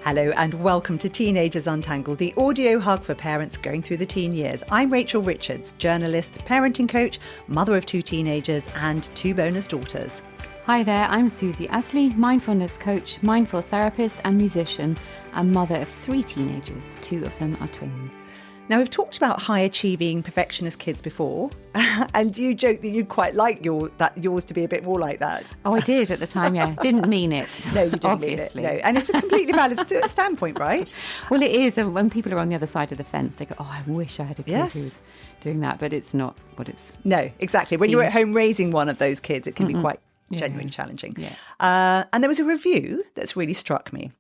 Hello and welcome to Teenagers Untangled, the audio hub for parents going through the teen years. I'm Rachel Richards, journalist, parenting coach, mother of 2 teenagers and 2 bonus daughters. Hi there, I'm Susie Asley, mindfulness coach, mindful therapist and musician, and mother of 3 teenagers. 2 of them are twins. Now, we've talked about high-achieving perfectionist kids before, and you joked that you'd quite like yours to be a bit more like that. Oh, I did at the time, yeah. Didn't mean it. No, you didn't obviously. mean it. No. And it's a completely valid standpoint, right? Well, it is. And when people are on the other side of the fence, they go, oh, I wish I had a kid who was doing that, but it's not what it's... No, exactly. When you're at home raising one of those kids, it can be quite genuinely challenging. Yeah. And there was a review that's really struck me.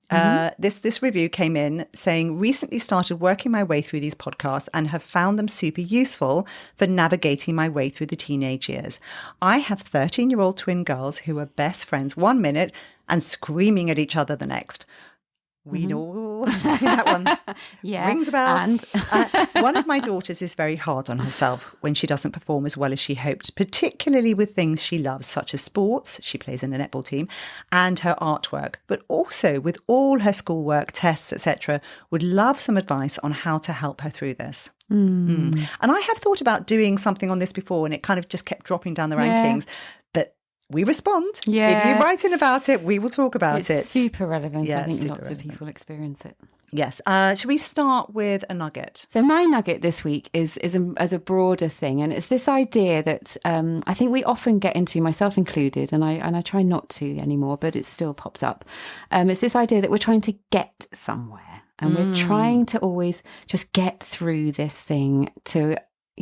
This review came in saying, recently started working my way through these podcasts and have found them super useful for navigating my way through the teenage years. I have 13-year-old twin girls who are best friends one minute and screaming at each other the next. We know that one. Yeah. Rings a bell. And one of my daughters is very hard on herself when she doesn't perform as well as she hoped, particularly with things she loves, such as sports, she plays in a netball team, and her artwork, but also with all her schoolwork, tests, etc. Would love some advice on how to help her through this. And I have thought about doing something on this before, and it kind of just kept dropping down the rankings. But we respond. Yeah. If you write in about it, we will talk about it. It's super relevant. Yeah, I think super lots relevant. of people experience it. Yes. Should we start with a nugget? So my nugget this week is as a broader thing, and it's this idea that I think we often get into, myself included, and I try not to anymore, but it still pops up. It's this idea that we're trying to get somewhere, and we're trying to always just get through this thing to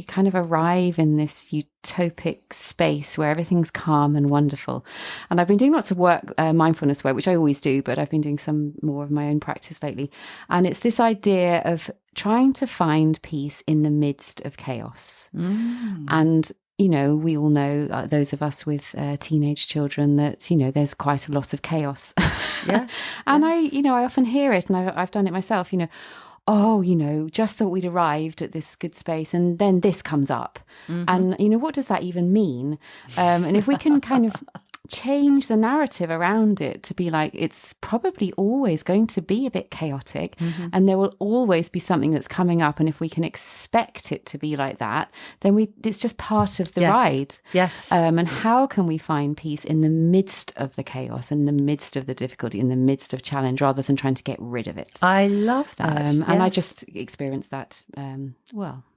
kind of arrive in this utopic space where everything's calm and wonderful. And I've been doing lots of work, mindfulness work, which I always do, but I've been doing some more of my own practice lately. And it's this idea of trying to find peace in the midst of chaos. And, you know, we all know, those of us with teenage children, that, you know, there's quite a lot of chaos. Yes. And I often hear it, and I've done it myself, oh, just thought we'd arrived at this good space and then this comes up. And, what does that even mean? And if we can kind of change the narrative around it to be like, it's probably always going to be a bit chaotic and there will always be something that's coming up. And if we can expect it to be like that, then it's just part of the ride. Yes. And how can we find peace in the midst of the chaos, in the midst of the difficulty, in the midst of challenge, rather than trying to get rid of it? I love that. And I just experienced that,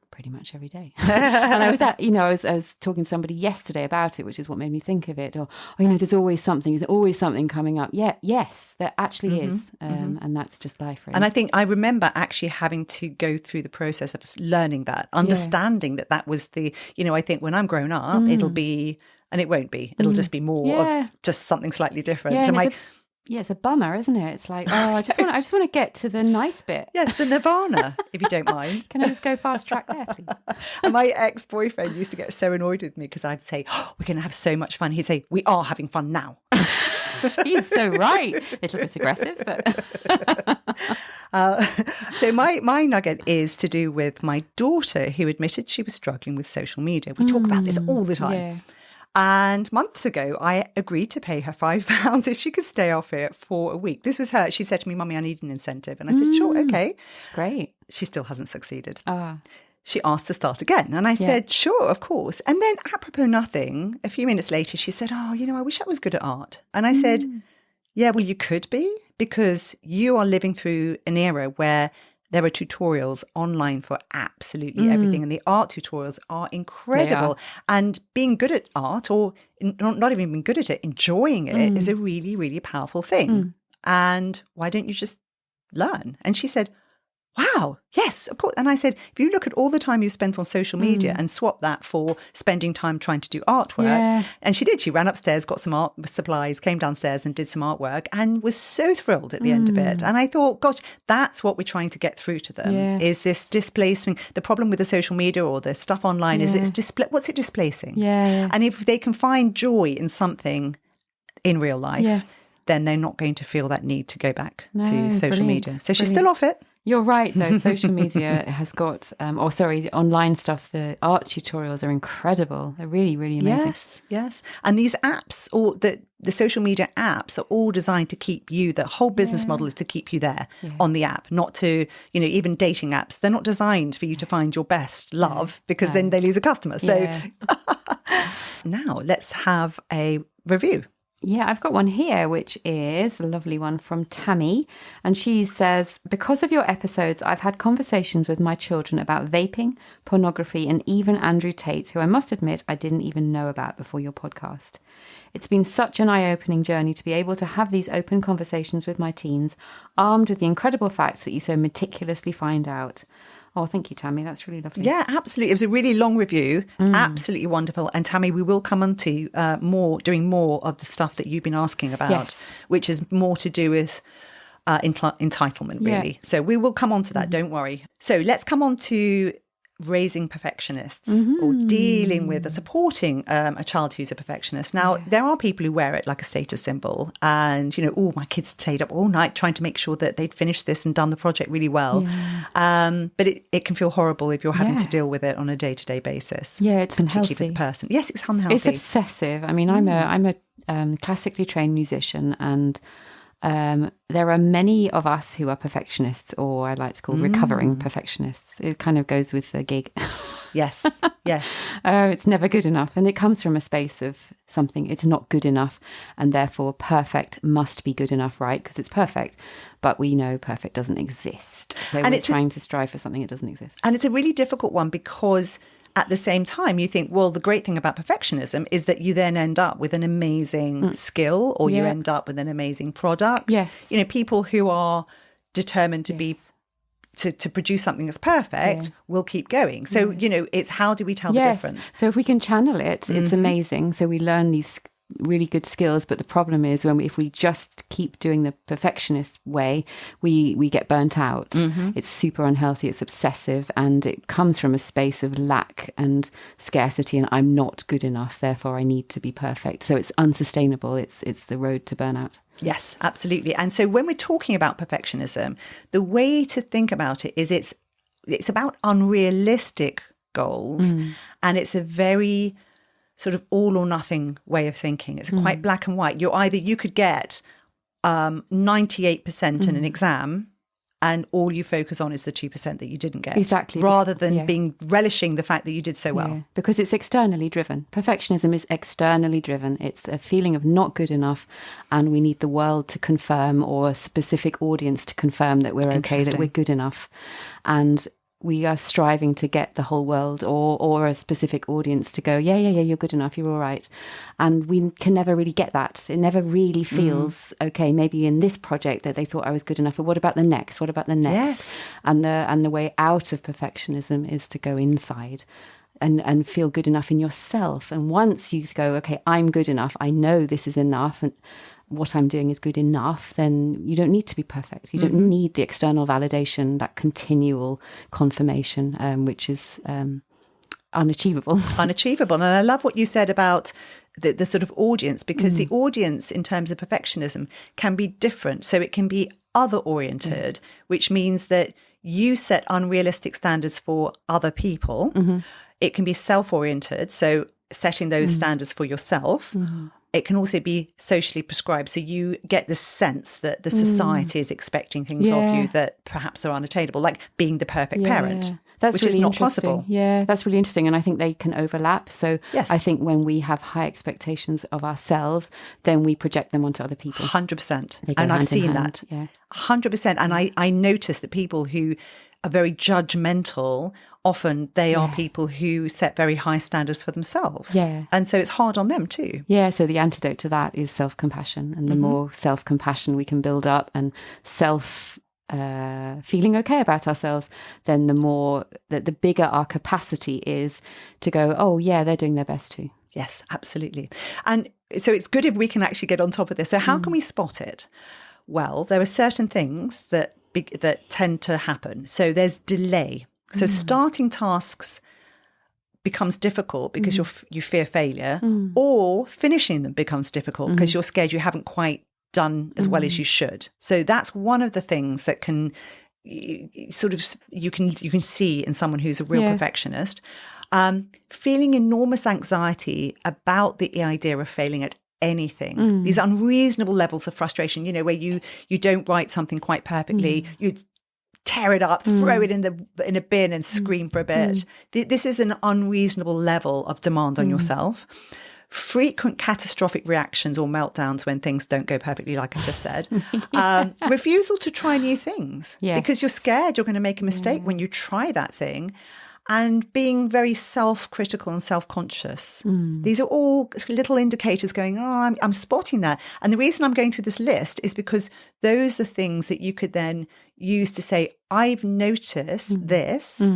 pretty much every day. And I was I was talking to somebody yesterday about it, which is what made me think of it. Or there's always something coming up. Yeah, yes, there actually is. And that's just life, really. And I think I remember actually having to go through the process of learning that, understanding that was the, I think when I'm grown up, it'll be, and it won't be, it'll just be more of just something slightly different. Yeah, it's a bummer, isn't it? It's like, I just want to get to the nice bit. Yes, the nirvana, if you don't mind. Can I just go fast track there, please? And my ex-boyfriend used to get so annoyed with me because I'd say, we're going to have so much fun. He'd say, we are having fun now. He's so right. A little bit aggressive, but... So my nugget is to do with my daughter, who admitted she was struggling with social media. We talk about this all the time. Yeah. And months ago, I agreed to pay her £5 if she could stay off it for a week. This was her. She said to me, Mummy, I need an incentive. And I said, sure, okay. Great. She still hasn't succeeded. She asked to start again. And I said, sure, of course. And then apropos nothing, a few minutes later, she said, I wish I was good at art. And I said, yeah, well, you could be, because you are living through an era where there are tutorials online for absolutely everything. And the art tutorials are incredible. And being good at art, or not even being good at it, enjoying it is a really, really powerful thing. And why don't you just learn? And she said, wow, yes, of course. And I said, if you look at all the time you spent on social media and swap that for spending time trying to do artwork. And she did. She ran upstairs, got some art supplies, came downstairs and did some artwork and was so thrilled at the end of it. And I thought, gosh, that's what we're trying to get through to them, is this displacing. The problem with the social media or the stuff online is what's it displacing? And if they can find joy in something in real life, then they're not going to feel that need to go back to social media. So she's Brilliant. still off it. You're right, though. Social media has got, online stuff. The art tutorials are incredible. They're really, really amazing. Yes. And these apps, or the social media apps, are all designed to keep you. The whole business model is to keep you there on the app, not to, even dating apps. They're not designed for you to find your best love because then they lose a customer. So now let's have a review. Yeah, I've got one here, which is a lovely one from Tammy. And she says, because of your episodes, I've had conversations with my children about vaping, pornography, and even Andrew Tate, who I must admit I didn't even know about before your podcast. It's been such an eye-opening journey to be able to have these open conversations with my teens, armed with the incredible facts that you so meticulously find out. Oh, thank you, Tammy. That's really lovely. Yeah, absolutely. It was a really long review. Absolutely wonderful. And Tammy, we will come on to doing more of the stuff that you've been asking about, which is more to do with entitlement, really. Yeah. So we will come on to that. Don't worry. So let's come on to raising perfectionists or dealing with or supporting a child who's a perfectionist. Now, there are people who wear it like a status symbol and, my kids stayed up all night trying to make sure that they'd finished this and done the project really well. Yeah. But it can feel horrible if you're having to deal with it on a day-to-day basis. Yeah, it's particularly unhealthy. For the person. Yes, it's unhealthy. It's obsessive. I mean, I'm a classically trained musician, and there are many of us who are perfectionists, or I like to call recovering perfectionists. It kind of goes with the gig. Yes. It's never good enough. And it comes from a space of something, it's not good enough. And therefore perfect must be good enough, right? Because it's perfect. But we know perfect doesn't exist. So we're trying to strive for something that doesn't exist. And it's a really difficult one because at the same time, you think, well, the great thing about perfectionism is that you then end up with an amazing skill, or you end up with an amazing product. Yes. People who are determined to be to produce something that's perfect will keep going. So, it's how do we tell the difference? So if we can channel it, it's amazing. So we learn these really good skills, but the problem is if we just keep doing the perfectionist way, we get burnt out. It's super unhealthy, it's obsessive, and it comes from a space of lack and scarcity, and I'm not good enough, therefore I need to be perfect. So it's unsustainable. It's the road to burnout. Yes, absolutely. And so when we're talking about perfectionism, the way to think about it is it's about unrealistic goals, and it's a very sort of all or nothing way of thinking. It's quite black and white. You could get 98% in an exam, and all you focus on is the 2% that you didn't get. Exactly. Rather than relishing the fact that you did so well. Yeah, because it's externally driven. Perfectionism is externally driven. It's a feeling of not good enough, and we need the world to confirm, or a specific audience to confirm that we're okay, that we're good enough. And we are striving to get the whole world or a specific audience to go, yeah, you're good enough, you're all right. And we can never really get that. It never really feels, okay, maybe in this project that they thought I was good enough, but what about the next? What about the next? Yes. And the way out of perfectionism is to go inside and feel good enough in yourself. And once you go, okay, I'm good enough, I know this is enough, and what I'm doing is good enough, then you don't need to be perfect. You don't need the external validation, that continual confirmation, which is unachievable. Unachievable. And I love what you said about the sort of audience, because the audience in terms of perfectionism can be different. So it can be other oriented, which means that you set unrealistic standards for other people. It can be self-oriented, so setting those standards for yourself. It can also be socially prescribed. So you get the sense that the society is expecting things of you that perhaps are unattainable, like being the perfect parent, that's which really is not interesting. possible. Yeah, that's really interesting. And I think they can overlap. So yes. I think when we have high expectations of ourselves, then we project them onto other people. 100%. And I've seen that. 100%. And I notice that people who are very judgmental, often they are people who set very high standards for themselves. And so it's hard on them too. Yeah, so the antidote to that is self-compassion. And the more self-compassion we can build up and feeling okay about ourselves, then the bigger our capacity is to go, oh yeah, they're doing their best too. Yes, absolutely. And so it's good if we can actually get on top of this. So how can we spot it? Well, there are certain things that tend to happen. So there's delay. So starting tasks becomes difficult because you fear failure, or finishing them becomes difficult because you're scared you haven't quite done as well as you should. So that's one of the things that can sort of you can see in someone who's a real perfectionist. Feeling enormous anxiety about the idea of failing at anything. These unreasonable levels of frustration, you know, where you don't write something quite perfectly, you tear it up, throw it in a bin and scream for a bit. This is an unreasonable level of demand on yourself. Frequent catastrophic reactions or meltdowns when things don't go perfectly, like I just said. Refusal to try new things because you're scared you're going to make a mistake when you try that thing. And being very self-critical and self-conscious. These are all little indicators going, oh, I'm spotting that. And the reason I'm going through this list is because those are things that you could then use to say, I've noticed this,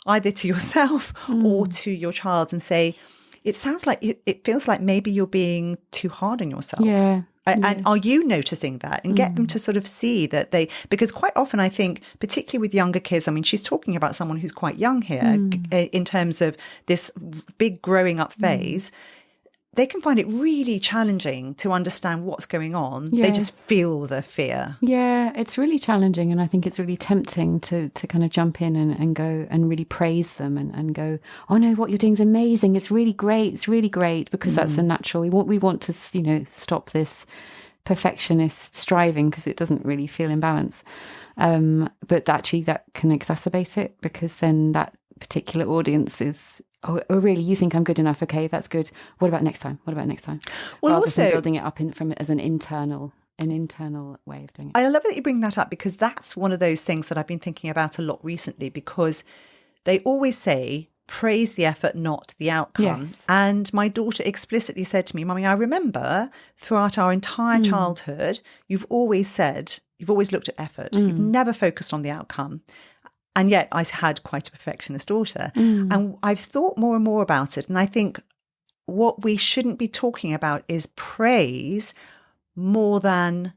either to yourself or to your child, and say, it sounds like, it feels like maybe you're being too hard on yourself. And are you noticing that? And get them to sort of see that because quite often I think, particularly with younger kids, I mean, she's talking about someone who's quite young here in terms of this big growing up phase. They can find it really challenging to understand what's going on. They just feel the fear. Yeah, it's really challenging. And I think it's really tempting to kind of jump in and go and really praise them and go, oh no, what you're doing is amazing. It's really great, because that's a natural. We want to, you know, stop this perfectionist striving because it doesn't really feel in balance. But actually that can exacerbate it, because then that particular audience is, oh, really? You think I'm good enough? Okay, that's good. What about next time? Well, rather also than building it up as an internal way of doing it. I love that you bring that up, because that's one of those things that I've been thinking about a lot recently, because they always say, praise the effort, not the outcome. Yes. And my daughter explicitly said to me, Mummy, I remember throughout our entire childhood, you've always looked at effort. You've never focused on the outcome. And yet I had quite a perfectionist daughter. And I've thought more and more about it. And I think what we shouldn't be talking about is praise more than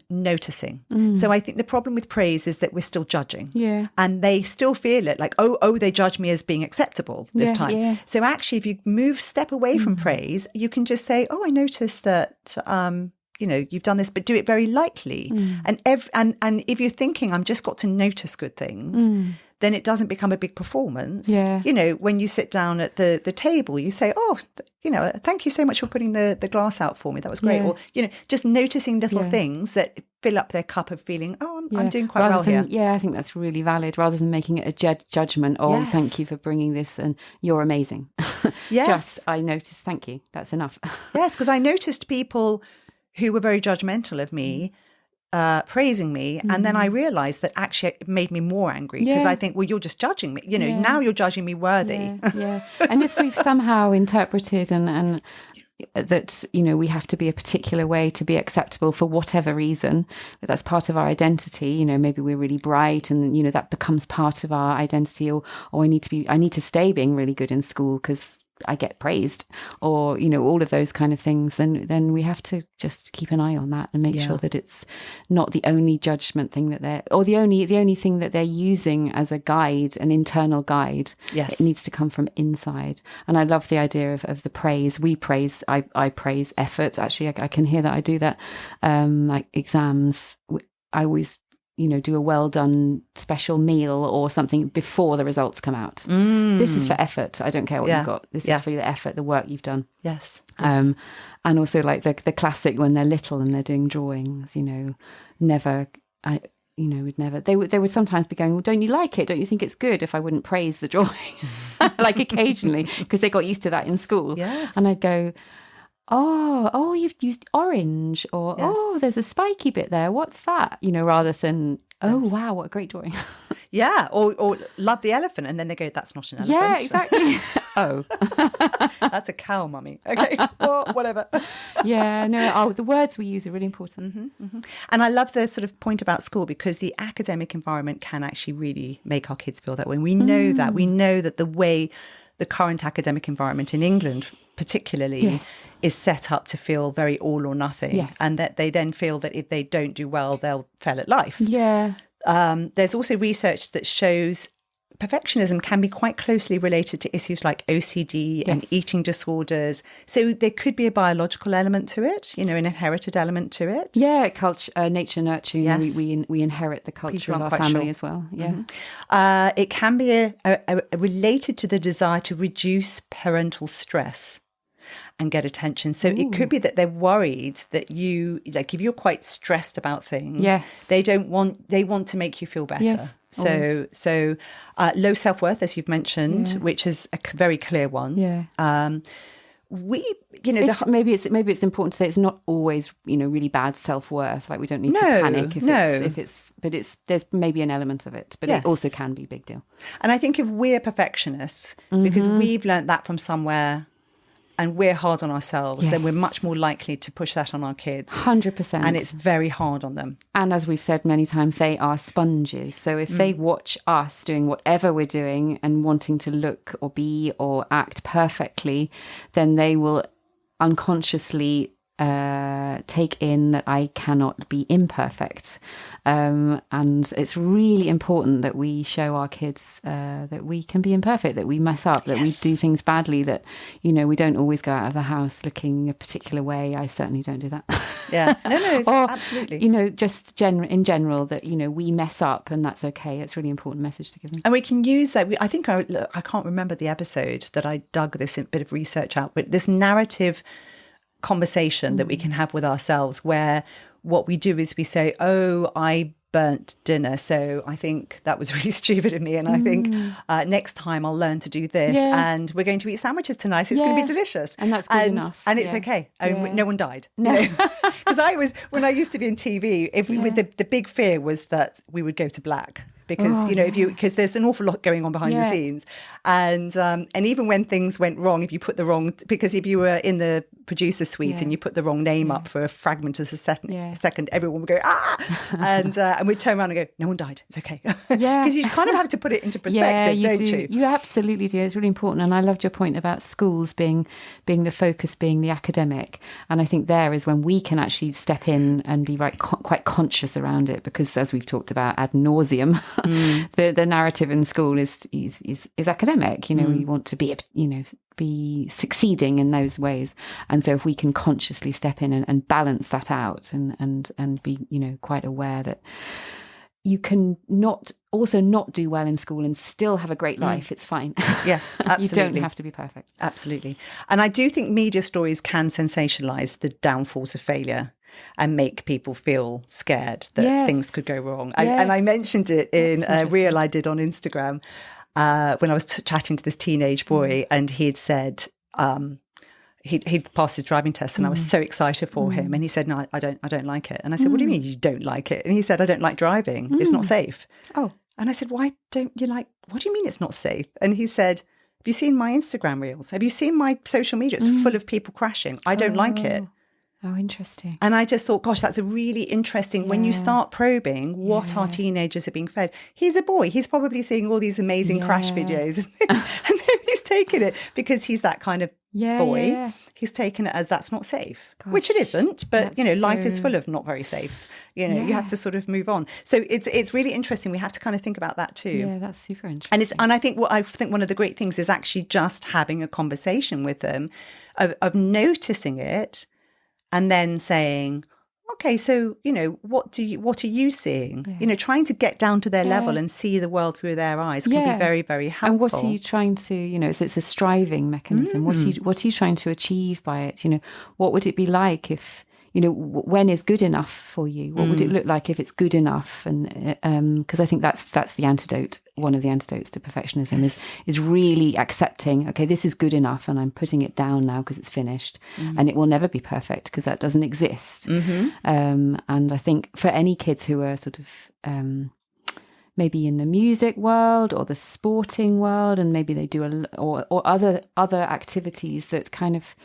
noticing. So I think the problem with praise is that we're still judging. And they still feel it like, oh, they judge me as being acceptable this time. So actually, if you step away from praise, you can just say, oh, I noticed that you know, you've done this, but do it very lightly. And if you're thinking, I'm just got to notice good things, then it doesn't become a big performance. You know, when you sit down at the table, you say, oh, you know, thank you so much for putting the glass out for me. That was great. Or, you know, just noticing little things that fill up their cup of feeling, oh, I'm doing quite well here. Yeah, I think that's really valid, rather than making it a judgment. Oh, thank you for bringing this and you're amazing. Just, I noticed, thank you. That's enough. Yes, because I noticed people who were very judgmental of me, praising me. And then I realized that actually it made me more angry, because I think, well, you're just judging me. You know, now you're judging me worthy. And if we've somehow interpreted and that, you know, we have to be a particular way to be acceptable for whatever reason, that's part of our identity. You know, maybe we're really bright and, you know, that becomes part of our identity, or I need to stay being really good in school because I get praised, or, you know, all of those kind of things, then we have to just keep an eye on that and make sure that it's not the only judgment thing the only thing that they're using as a guide, an internal guide. It needs to come from inside. And I love the idea of the praise. I praise effort. Actually, I can hear that I do that. Like exams, I always, you know, do a well done special meal or something before the results come out. This is for effort. I don't care what you've got. This is for the effort, the work you've done. Yes. And also like the classic when they're little and they're doing drawings, you know, they would sometimes be going, well, don't you like it? Don't you think it's good? If I wouldn't praise the drawing, like occasionally, because they got used to that in school. And I'd go, oh, you've used orange, or oh, there's a spiky bit there. What's that? You know, rather than, oh, wow, what a great drawing. Or love the elephant, and then they go, that's not an elephant. Yeah, exactly. Oh, that's a cow, mummy. Okay, well, whatever. The words we use are really important. And I love the sort of point about school, because the academic environment can actually really make our kids feel that way. We know that. We know that the way the current academic environment in England particularly is set up to feel very all or nothing, and that they then feel that if they don't do well, they'll fail at life. There's also research that shows perfectionism can be quite closely related to issues like OCD and eating disorders. So there could be a biological element to it, an inherited element to it. Yeah, culture, nature nurturing. Yes. We inherit the culture of our family as well. Yeah, it can be related to the desire to reduce parental stress and get attention. So it could be that they're worried that you, like, if you're quite stressed about things, they want to make you feel better. Yes, so low self-worth, as you've mentioned, which is a very clear one. Yeah. Maybe it's important to say it's not always, really bad self-worth. Like, we don't need to panic if there's maybe an element of it, but it also can be a big deal. And I think if we're perfectionists, because we've learnt that from somewhere, and we're hard on ourselves, then we're much more likely to push that on our kids. 100%. And it's very hard on them. And as we've said many times, they are sponges. So if they watch us doing whatever we're doing and wanting to look or be or act perfectly, then they will unconsciously take in that I cannot be imperfect. And it's really important that we show our kids that we can be imperfect, that we mess up, that we do things badly, that, we don't always go out of the house looking a particular way. I certainly don't do that. Yeah. No, absolutely. Just in general, that, we mess up and that's okay. It's a really important message to give them. And we can use that. I think I can't remember the episode that I dug this bit of research out, but this narrative conversation that we can have with ourselves, where what we do is we say, oh, I burnt dinner, so I think that was really stupid of me, and I think next time I'll learn to do this, and we're going to eat sandwiches tonight, so it's going to be delicious, and that's good enough, and it's okay, and no one died. Because when I used to be in TV, with the big fear was that we would go to black. Because because there's an awful lot going on behind the scenes, and even when things went wrong, because if you were in the producer suite and you put the wrong name up for a fragment of a second, everyone would go and we'd turn around and go, no one died, it's okay, because you kind of have to put it into perspective, don't you? You absolutely do. It's really important, and I loved your point about schools being the focus, being the academic, and I think there is when we can actually step in and be quite conscious around it, because as we've talked about ad nauseum. The narrative in school is academic. We want to be succeeding in those ways, and so if we can consciously step in and balance that out and be quite aware that you can not do well in school and still have a great life. It's fine. Yes, absolutely. You don't have to be perfect. Absolutely. And I do think media stories can sensationalize the downfalls of failure and make people feel scared that things could go wrong. And I mentioned it in a reel I did on Instagram when I was chatting to this teenage boy, and he'd said he'd passed his driving test, and I was so excited for him. And he said, "No, I don't like it." And I said, "What do you mean you don't like it?" And he said, "I don't like driving. It's not safe." Oh. And I said, "Why don't you like? What do you mean it's not safe?" And he said, "Have you seen my Instagram reels? Have you seen my social media? It's full of people crashing. I don't like it." Oh, interesting. And I just thought, gosh, that's a really interesting, when you start probing what our teenagers are being fed. He's a boy. He's probably seeing all these amazing crash videos. And then he's taking it, because he's that kind of boy. Yeah. He's taken it as that's not safe, which it isn't. But, life is full of not very safes. You have to sort of move on. So it's really interesting. We have to kind of think about that too. Yeah, that's super interesting. And I think one of the great things is actually just having a conversation with them of noticing it, and then saying, okay, so, what are you seeing? Yeah. Trying to get down to their level and see the world through their eyes can be very, very helpful. And what are you trying to, it's a striving mechanism. What are you trying to achieve by it? What would it be like if, when is good enough for you? What would it look like if it's good enough? And because I think that's the antidote. One of the antidotes to perfectionism is really accepting, okay, this is good enough, and I'm putting it down now because it's finished, and it will never be perfect because that doesn't exist. And I think for any kids who are sort of maybe in the music world or the sporting world, and maybe they do or other activities that kind of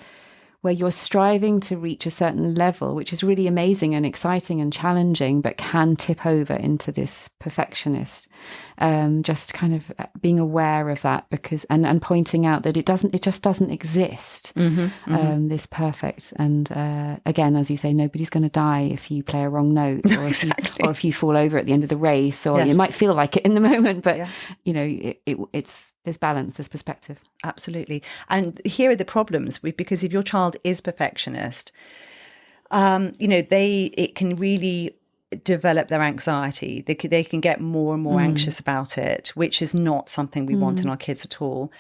where you're striving to reach a certain level, which is really amazing and exciting and challenging, but can tip over into this perfectionist. Just kind of being aware of that, because and pointing out that it just doesn't exist. This perfect. And again, as you say, nobody's going to die if you play a wrong note, or if you fall over at the end of the race, or it might feel like it in the moment, but it's there's balance, there's perspective. Absolutely. And here are the problems because if your child is perfectionist, it can really develop their anxiety. They can get more and more anxious about it, which is not something we want in our kids at all.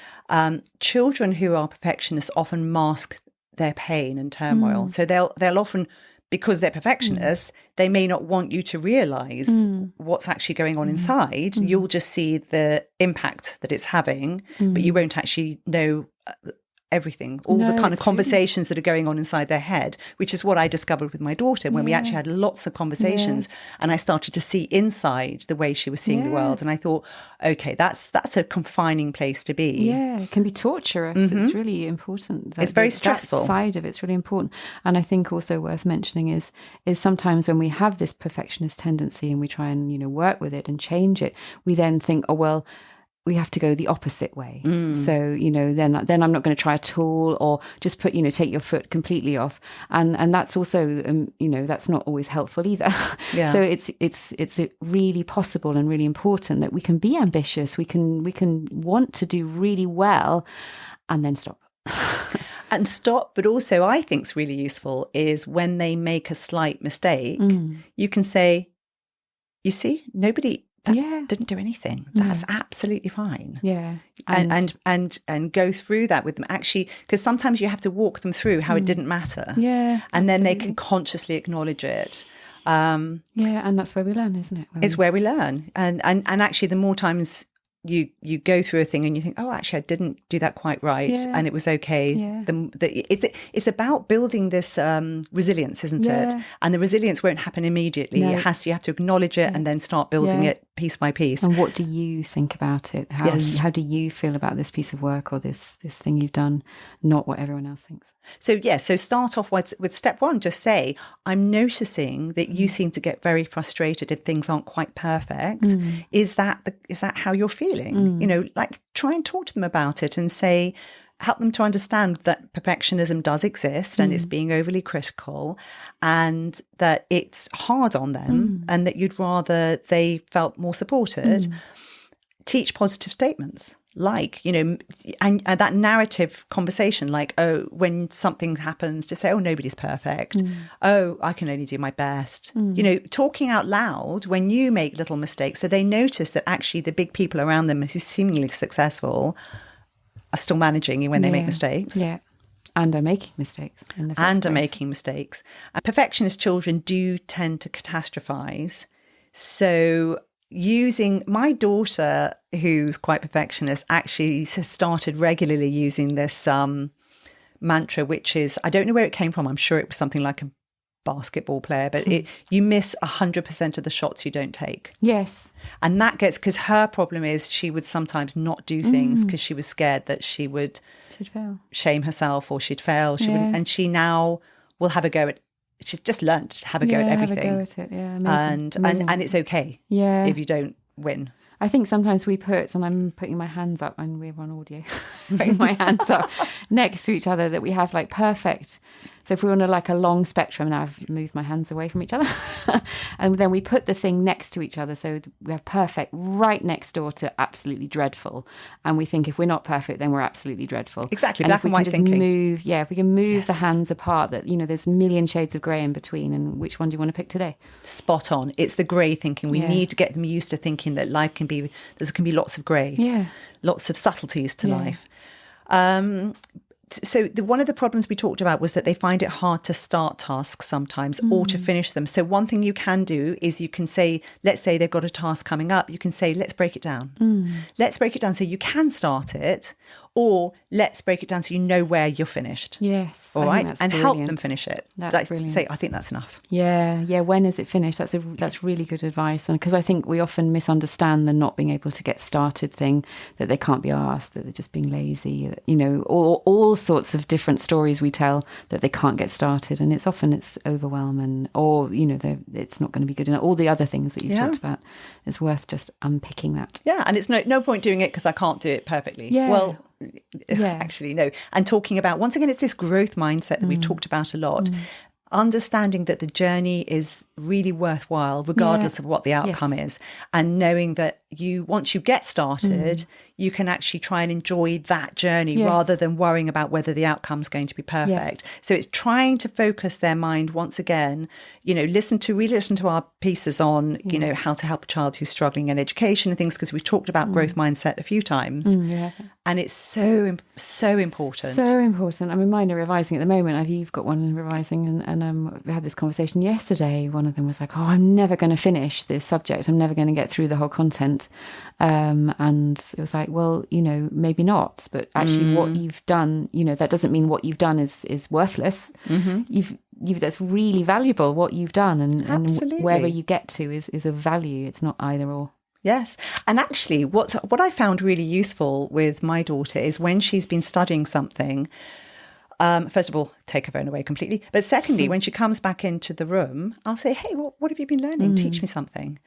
Children who are perfectionists often mask their pain and turmoil. So they'll often, because they're perfectionists, they may not want you to realize what's actually going on inside. You'll just see the impact that it's having, but you won't actually know everything, all the kind of conversations that are going on inside their head, which is what I discovered with my daughter when we actually had lots of conversations, and I started to see inside the way she was seeing the world. And I thought, okay, that's a confining place to be. Yeah, it can be torturous. It's really important. It's very stressful. That side of it's really important. And I think also worth mentioning is sometimes when we have this perfectionist tendency and we try and, work with it and change it, we then think, oh, well, we have to go the opposite way. So, then I'm not going to try at all, or just take your foot completely off. And that's also, that's not always helpful either. Yeah. So it's really possible and really important that we can be ambitious. We can want to do really well and then stop. And stop, but also I think it's really useful is when they make a slight mistake, you can say, you see, nobody... didn't do anything. That's absolutely fine. Yeah. And go through that with them, actually, because sometimes you have to walk them through how it didn't matter. Yeah. And then they can consciously acknowledge it. And that's where we learn, isn't it? It's where we learn. And actually the more times you go through a thing and you think, oh, actually I didn't do that quite right, and it was okay. It's about building this resilience, isn't it? And the resilience won't happen immediately. You have to acknowledge it and then start building it piece by piece. And what do you think about it? How do you feel about this piece of work or this thing you've done, not what everyone else thinks? So start off with step one. Just say, I'm noticing that you seem to get very frustrated if things aren't quite perfect. Is that how you're feeling? Try and talk to them about it and say, help them to understand that perfectionism does exist and it's being overly critical, and that it's hard on them, and that you'd rather they felt more supported. Teach positive statements. And that narrative conversation, when something happens, just say, oh, nobody's perfect. Oh, I can only do my best. Talking out loud when you make little mistakes, so they notice that actually the big people around them who seemingly successful are still managing you when they make mistakes. Yeah. And are making mistakes. And perfectionist children do tend to catastrophize. So using my daughter, who's quite perfectionist, actually has started regularly using this mantra, which is, I don't know where it came from. I'm sure it was something like a basketball player, but you miss 100% of the shots you don't take. Yes. And that gets, because her problem is she would sometimes not do things because she was scared that she'd fail, shame herself, or she'd fail. Wouldn't, and she now will have a go at. She's just learned to have a go at everything. Have a go at it, amazing. And it's okay if you don't win. I think sometimes and I'm putting my hands up, and we're on audio, putting my hands up next to each other, that we have perfect. So if we're on a long spectrum, now I've moved my hands away from each other, and then we put the thing next to each other. So we have perfect right next door to absolutely dreadful. And we think if we're not perfect, then we're absolutely dreadful. Exactly, black and white thinking. If we can move the hands apart, that, there's a million shades of grey in between, and which one do you want to pick today? Spot on. It's the grey thinking. We need to get them used to thinking that life can be lots of grey, lots of subtleties to life. So one of the problems we talked about was that they find it hard to start tasks sometimes or to finish them. So one thing you can do is you can say, let's say they've got a task coming up. You can say, let's break it down. Let's break it down so you can start it. or let's break it down so you know where you're finished. Yes. All right. And help them finish it. That's brilliant. Say, I think that's enough. Yeah. Yeah. When is it finished? That's really good advice. And because I think we often misunderstand the not being able to get started thing, that they can't be asked, that they're just being lazy, you know, all sorts of different stories we tell that they can't get started. And it's overwhelming, or, you know, it's not going to be good enough. All the other things that you've talked about, it's worth just unpicking that. Yeah. And it's no point doing it because I can't do it perfectly. Yeah. Well, actually, no. And talking about, once again, it's this growth mindset that we've talked about a lot. Understanding that the journey is really worthwhile, regardless of what the outcome is. And knowing that once you get started, you can actually try and enjoy that journey rather than worrying about whether the outcome's going to be perfect. So it's trying to focus their mind once again, you know, listen to our pieces on, you know, how to help a child who's struggling in education and things, because we've talked about growth mindset a few times. And it's so important. So important. I mean, mine are revising at the moment. You've got one revising, and we had this conversation yesterday. One of them was like, "Oh, I'm never going to finish this subject. I'm never going to get through the whole content." And it was like, well, you know, maybe not. But actually, what you've done, you know, that doesn't mean what you've done is worthless. That's really valuable. What you've done, and wherever you get to is of value. It's not either or. Yes. And actually, what I found really useful with my daughter is when she's been studying something, first of all, take her phone away completely. But secondly, when she comes back into the room, I'll say, hey, what have you been learning? Teach me something.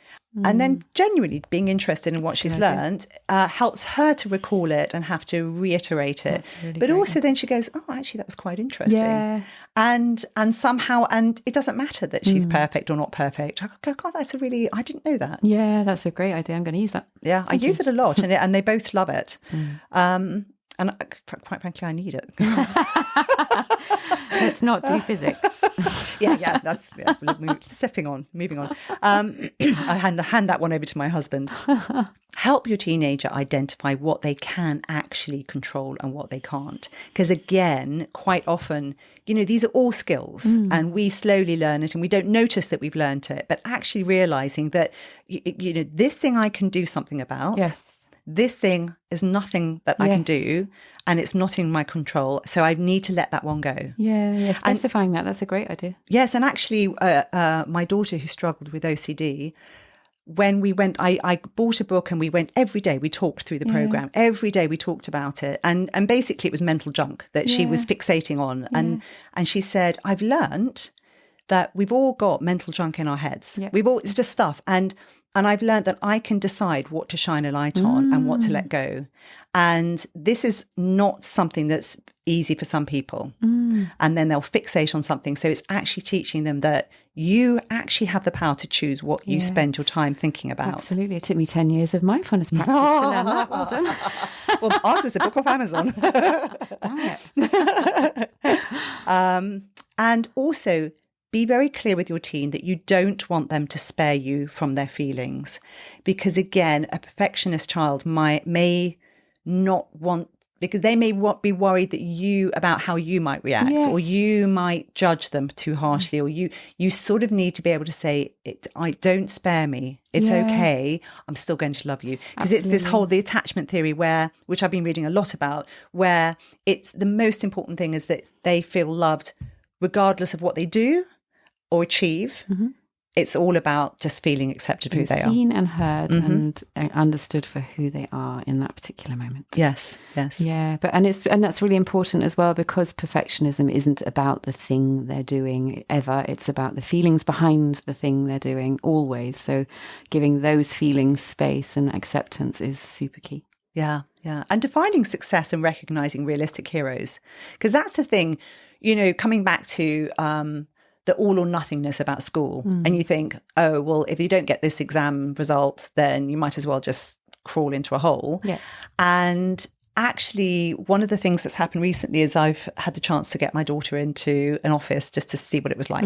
And then genuinely being interested in what she's learned helps her to recall it and have to reiterate it. Really but also then she goes, oh, actually, that was quite interesting. Yeah. And somehow, and it doesn't matter that she's perfect or not perfect. I go, God, I didn't know that. Yeah, that's a great idea. I'm going to use that. Yeah, I use it a lot, and they both love it. And quite frankly, I need it. Let's not do physics. Moving on. I hand that one over to my husband. Help your teenager identify what they can actually control and what they can't. Because again, quite often, you know, these are all skills and we slowly learn it and we don't notice that we've learned it, but actually realizing that, you know, this thing I can do something about. Yes. This thing is nothing that I can do and it's not in my control. So I need to let that one go. Yeah, specifying that's a great idea. Yes, and actually my daughter who struggled with OCD, when we went, I bought a book and we went every day. We talked through the program. Every day we talked about it. And basically it was mental junk that she was fixating on. And she said, I've learned that we've all got mental junk in our heads. Yeah. It's just stuff. And I've learned that I can decide what to shine a light on and what to let go. And this is not something that's easy for some people. And then they'll fixate on something. So it's actually teaching them that you actually have the power to choose what you spend your time thinking about. Absolutely. It took me 10 years of mindfulness practice to learn that. Well done. Well, ours was a book off Amazon. Damn it. And also, be very clear with your teen that you don't want them to spare you from their feelings. Because again, a perfectionist child may not want, because they may be worried that about how you might react or you might judge them too harshly, or you sort of need to be able to say, don't spare me. It's okay. I'm still going to love you. Because it's this the attachment theory which I've been reading a lot about, where it's the most important thing is that they feel loved regardless of what they do or achieve. It's all about just feeling accepted for who they are. Seen and heard and understood for who they are in that particular moment. Yes. Yeah, and that's really important as well, because perfectionism isn't about the thing they're doing ever. It's about the feelings behind the thing they're doing always. So giving those feelings space and acceptance is super key. Yeah. And defining success and recognizing realistic heroes. Because that's the thing, you know, coming back to the all or nothingness about school. And you think, oh, well, if you don't get this exam result, then you might as well just crawl into a hole. Yeah. And actually, one of the things that's happened recently is I've had the chance to get my daughter into an office just to see what it was like.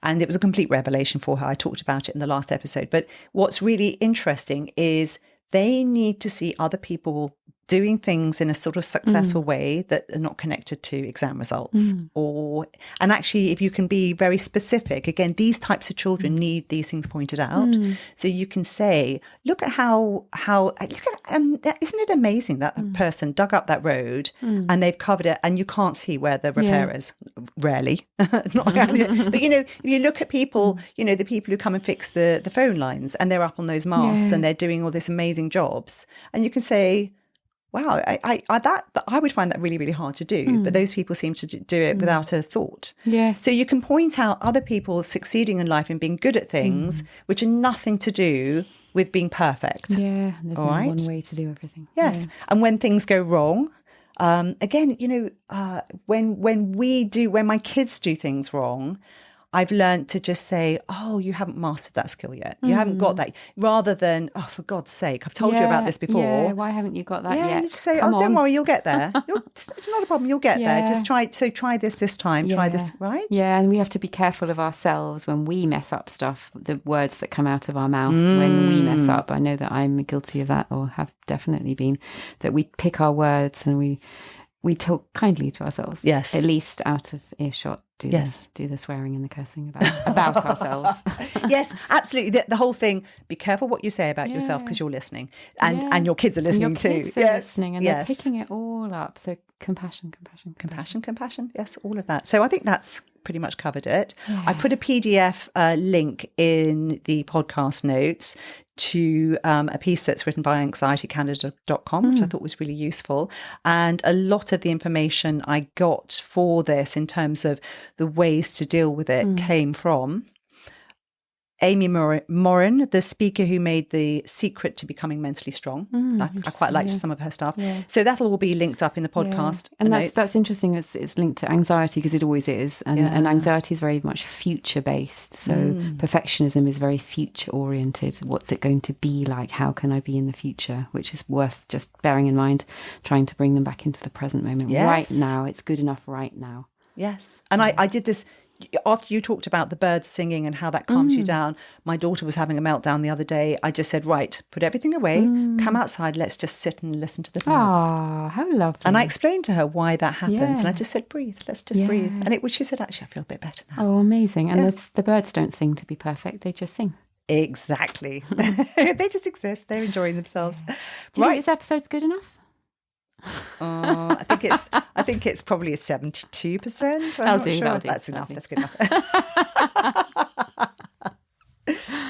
And it was a complete revelation for her. I talked about it in the last episode. But what's really interesting is they need to see other people doing things in a sort of successful way that are not connected to exam results. And actually, if you can be very specific, again, these types of children need these things pointed out. So you can say, look at isn't it amazing that person dug up that road and they've covered it and you can't see where the repair is? Rarely. But, if you look at people, the people who come and fix the phone lines and they're up on those masts and they're doing all this amazing jobs, and you can say, wow, I would find that really, really hard to do. But those people seem to do it without a thought. Yes. So you can point out other people succeeding in life and being good at things which are nothing to do with being perfect. Yeah, there's no one way to do everything. Yes. Yeah. And when things go wrong, again, when my kids do things wrong, I've learned to just say, oh, you haven't mastered that skill yet. You haven't got that. Rather than, oh, for God's sake, I've told you about this before. Yeah, why haven't you got that yet? You say, don't worry, you'll get there. It's not a problem, you'll get there. Just try this time, try this, right? Yeah, and we have to be careful of ourselves when we mess up stuff, the words that come out of our mouth when we mess up. I know that I'm guilty of that, or have definitely been, that we pick our words and we talk kindly to ourselves. Yes. At least out of earshot. Do the swearing and the cursing about ourselves. Yes, absolutely. The whole thing, be careful what you say about yourself because you're listening. And your kids are listening too. Your kids are listening and they're picking it all up. So compassion. Yes, all of that. So I think that's pretty much covered it. Yeah. I put a PDF link in the podcast notes to a piece that's written by anxietycanada.com, which I thought was really useful. And a lot of the information I got for this in terms of the ways to deal with it came from Amy Morin, the speaker who made The Secret to Becoming Mentally Strong. I quite liked some of her stuff. Yeah. So that'll all be linked up in the podcast. And that's interesting. It's linked to anxiety because it always is. And anxiety is very much future-based. So perfectionism is very future-oriented. What's it going to be like? How can I be in the future? Which is worth just bearing in mind, trying to bring them back into the present moment. Yes. Right now. It's good enough right now. Yes. And I did this. After you talked about the birds singing and how that calms you down, my daughter was having a meltdown the other day. I just said, right, put everything away, come outside, let's just sit and listen to the birds. Oh, how lovely. And I explained to her why that happens. And I just said, breathe, let's just breathe. And she said, actually, I feel a bit better now. Oh, amazing. And the birds don't sing to be perfect, they just sing. Exactly. They just exist. They're enjoying themselves. Do you think this episode's good enough? I think it's probably a 72%. That'll do. That's enough. That's good enough.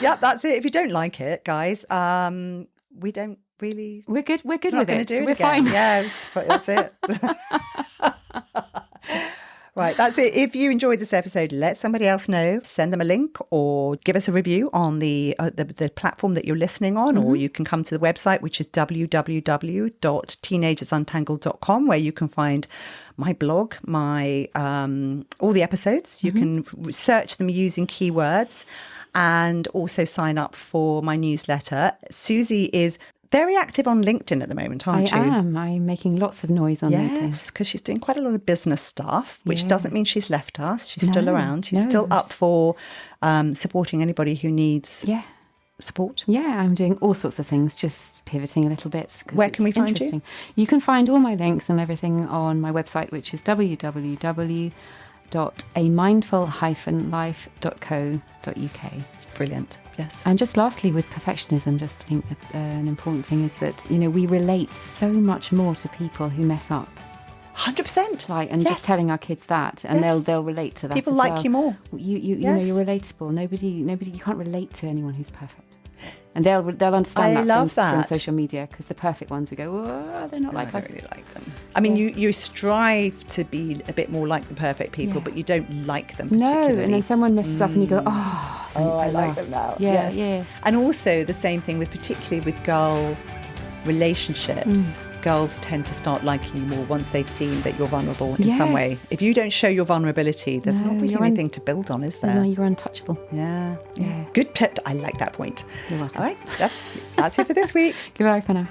Yep, that's it. If you don't like it, guys, we don't really. We're good. We're good with it. We're again. fine. Yeah, that's it. Right, that's it. If you enjoyed this episode, let somebody else know. Send them a link or give us a review on the platform that you're listening on, or you can come to the website, which is www.teenagersuntangled.com, where you can find my blog, my all the episodes. You can search them using keywords and also sign up for my newsletter. Susie is very active on LinkedIn at the moment, aren't you? I am. I'm making lots of noise on LinkedIn. Yes, because she's doing quite a lot of business stuff, which doesn't mean she's left us. She's still around. She's still up for supporting anybody who needs support. Yeah, I'm doing all sorts of things, just pivoting a little bit. Where can we find you? You can find all my links and everything on my website, which is www.amindful-life.co.uk. Brilliant. Yes. And just lastly, with perfectionism, just think that an important thing is that, we relate so much more to people who mess up. 100%. And just telling our kids that, and they'll relate to that. People as like well. you more. You know, you're relatable. Nobody, you can't relate to anyone who's perfect. And they'll understand from social media, because the perfect ones, we go, oh, they're not like us. I don't really like them. I mean, you strive to be a bit more like the perfect people, but you don't like them particularly. No, and then someone messes up and you go, I like them now. Yeah, yeah. And also the same thing particularly with girl relationships. Girls tend to start liking you more once they've seen that you're vulnerable in some way. If you don't show your vulnerability, there's not really anything to build on, is there? No, you're untouchable. Yeah. Good pep. I like that point. You're welcome. All right. That's it for this week. Goodbye for now.